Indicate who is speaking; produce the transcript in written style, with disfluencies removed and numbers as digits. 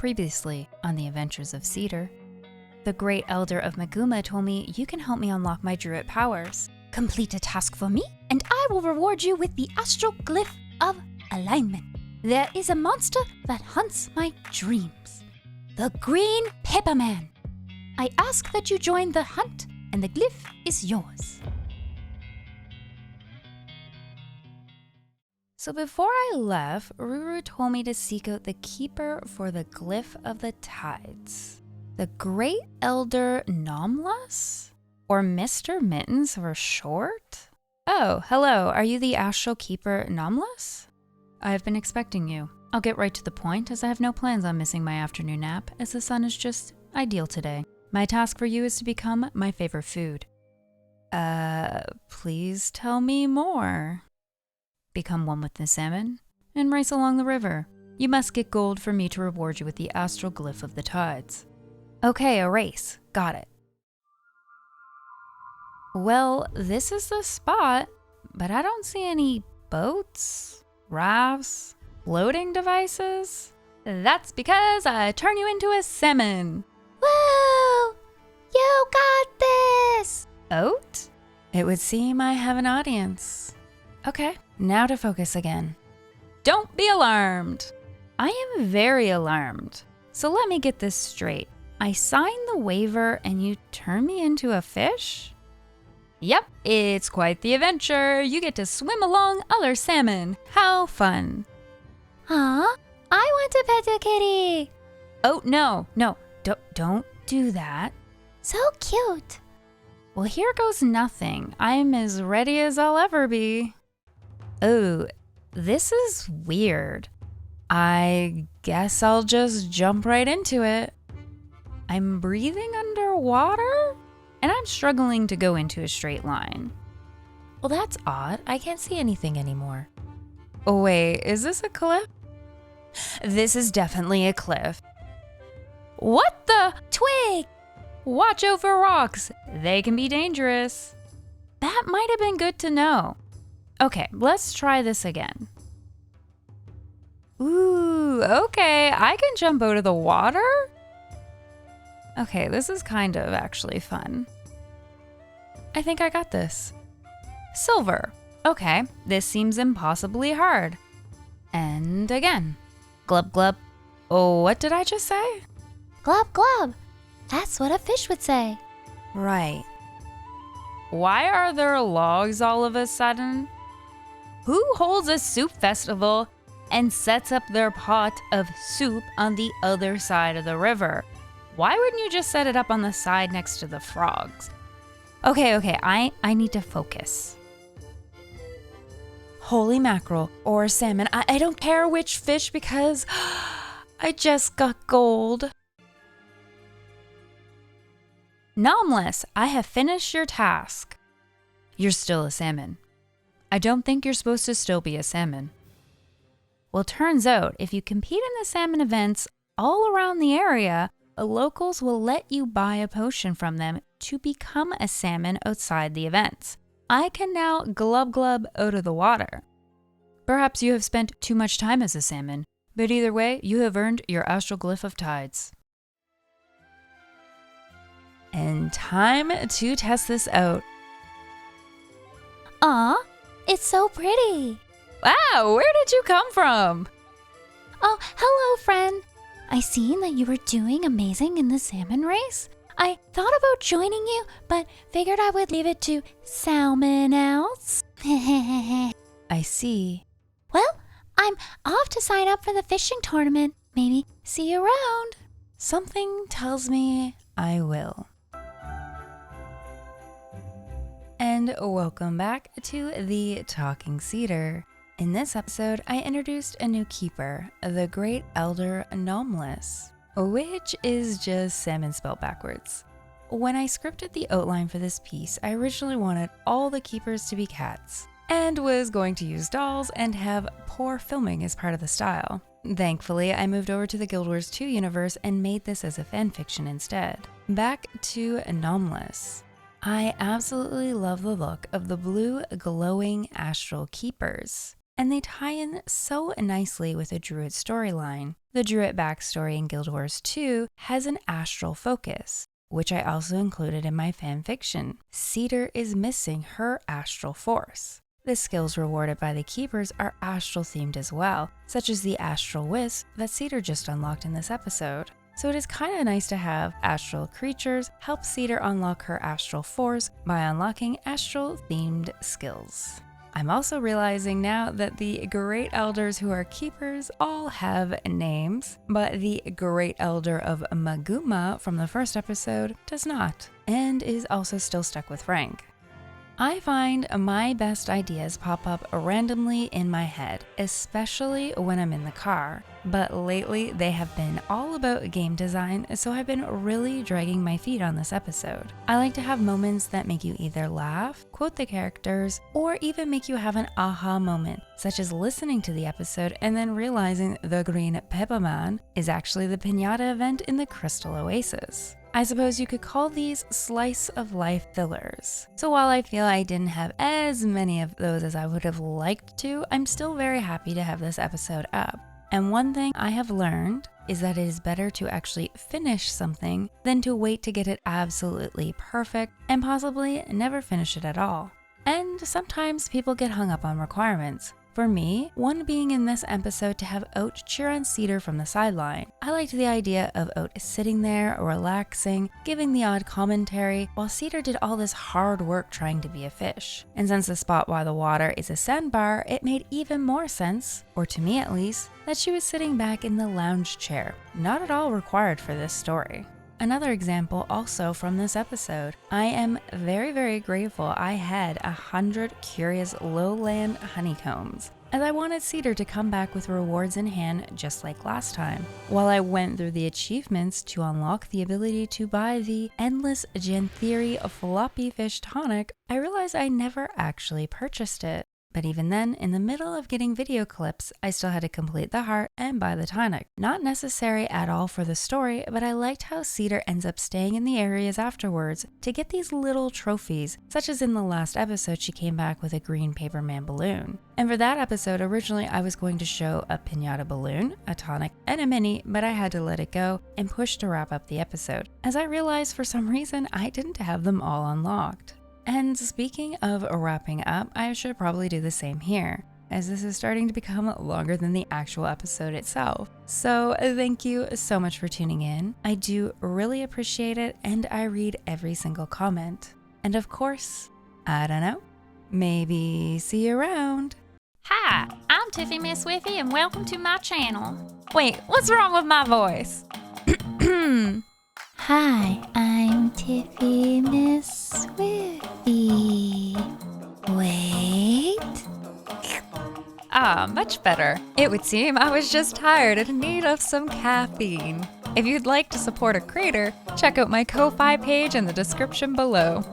Speaker 1: Previously on the Adventures of Cedar. The Great Elder of Maguma told me you can help me unlock my druid powers. Complete a task for me, and I will reward you with the astral glyph of alignment. There is a monster that hunts my dreams. The Green Pepperman. I ask that you join the hunt, and the glyph is yours. So before I left, Ruru told me to seek out the keeper for the glyph of the tides. The Great Elder Nomlus? Or Mr. Mittens for short? Oh, hello, are you the astral keeper Nomlus? I have been expecting you. I'll get right to the point as I have no plans on missing my afternoon nap as the sun is just ideal today. My task for you is to become my favorite food. Please tell me more. Become one with the salmon, and race along the river. You must get gold for me to reward you with the astral glyph of the tides. Okay, a race. Got it. Well, this is the spot, but I don't see any boats, rafts, floating devices. That's because I turn you into a salmon. Woo! You got this! Oat? It would seem I have an audience. Okay, now to focus again. Don't be alarmed. I am very alarmed. So let me get this straight. I sign the waiver and you turn me into a fish? Yep, it's quite the adventure. You get to swim along other salmon. How fun. Huh? I want to pet the kitty. Oh, no, don't do that. So cute. Well, here goes nothing. I'm as ready as I'll ever be. Oh, this is weird. I guess I'll just jump right into it. I'm breathing underwater, and I'm struggling to go into a straight line. Well, that's odd. I can't see anything anymore. Oh, wait, is this a cliff? This is definitely a cliff. What the? Twig! Watch over rocks. They can be dangerous. That might have been good to know. Okay, let's try this again. Ooh, okay, I can jump out of the water? Okay, this is kind of actually fun. I think I got this. Silver. Okay, this seems impossibly hard. And again. Glub glub. Oh, what did I just say? Glub glub. That's what a fish would say. Right. Why are there logs all of a sudden? Who holds a soup festival and sets up their pot of soup on the other side of the river? Why wouldn't you just set it up on the side next to the frogs? Okay, I need to focus. Holy mackerel or salmon, I don't care which fish because I just got gold. Nomless, I have finished your task. You're still a salmon. I don't think you're supposed to still be a salmon. Well, turns out, if you compete in the salmon events all around the area, locals will let you buy a potion from them to become a salmon outside the events. I can now glub glub out of the water. Perhaps you have spent too much time as a salmon, but either way, you have earned your astral glyph of tides. And time to test this out. Aw, it's so pretty. Wow, where did you come from? Oh, hello, friend. I seen that you were doing amazing in the salmon race. I thought about joining you, but figured I would leave it to salmon else. I see. Well, I'm off to sign up for the fishing tournament. Maybe see you around. Something tells me I will. And welcome back to the Talking Cedar. In this episode, I introduced a new keeper, the Great Elder Nomlus, which is just salmon spelled backwards. When I scripted the outline for this piece, I originally wanted all the keepers to be cats, and was going to use dolls and have poor filming as part of the style. Thankfully, I moved over to the Guild Wars 2 universe and made this as a fanfiction instead. Back to Nomlus. I absolutely love the look of the blue glowing astral keepers, and they tie in so nicely with a druid storyline. The Druid backstory in Guild Wars 2 has an astral focus, which I also included in my fanfiction. Cedar is missing her astral force. The skills rewarded by the keepers are astral themed as well, such as the astral wisp that Cedar just unlocked in this episode. So it is kind of nice to have astral creatures help Cedar unlock her astral force by unlocking astral themed skills. I'm also realizing now that the Great Elders who are keepers all have names, but the Great Elder of Maguma from the first episode does not, and is also still stuck with Frank. I find my best ideas pop up randomly in my head, especially when I'm in the car. But lately they have been all about game design, so I've been really dragging my feet on this episode. I like to have moments that make you either laugh, quote the characters, or even make you have an aha moment, such as listening to the episode and then realizing the Green Pepper Man is actually the Piñata event in the Crystal Oasis. I suppose you could call these slice of life fillers. So while I feel I didn't have as many of those as I would have liked to, I'm still very happy to have this episode up. And one thing I have learned is that it is better to actually finish something than to wait to get it absolutely perfect and possibly never finish it at all. And sometimes people get hung up on requirements. For me, one being in this episode to have Oat cheer on Cedar from the sideline. I liked the idea of Oat sitting there, relaxing, giving the odd commentary, while Cedar did all this hard work trying to be a fish. And since the spot by the water is a sandbar, it made even more sense, or to me at least, that she was sitting back in the lounge chair, not at all required for this story. Another example also from this episode, I am very grateful I had 100 curious lowland honeycombs, as I wanted Cedar to come back with rewards in hand just like last time. While I went through the achievements to unlock the ability to buy the Endless Janthiri Floppy Fish Tonic, I realized I never actually purchased it. But even then, in the middle of getting video clips, I still had to complete the heart and buy the tonic. Not necessary at all for the story, but I liked how Cedar ends up staying in the areas afterwards to get these little trophies, such as in the last episode she came back with a green paper man balloon. And for that episode, originally I was going to show a piñata balloon, a tonic, and a mini, but I had to let it go and push to wrap up the episode, as I realized for some reason I didn't have them all unlocked. And speaking of wrapping up, I should probably do the same here, as this is starting to become longer than the actual episode itself. So thank you so much for tuning in. I do really appreciate it, and I read every single comment. And of course, I don't know, maybe see you around.
Speaker 2: Hi, I'm TiffyMissWiffy and welcome to my channel.
Speaker 1: Wait, what's wrong with my voice?
Speaker 2: Hi, I'm TiffyMissWiffy. Wait.
Speaker 1: Ah, much better. It would seem I was just tired and in need of some caffeine. If you'd like to support a creator, check out my Ko-Fi page in the description below.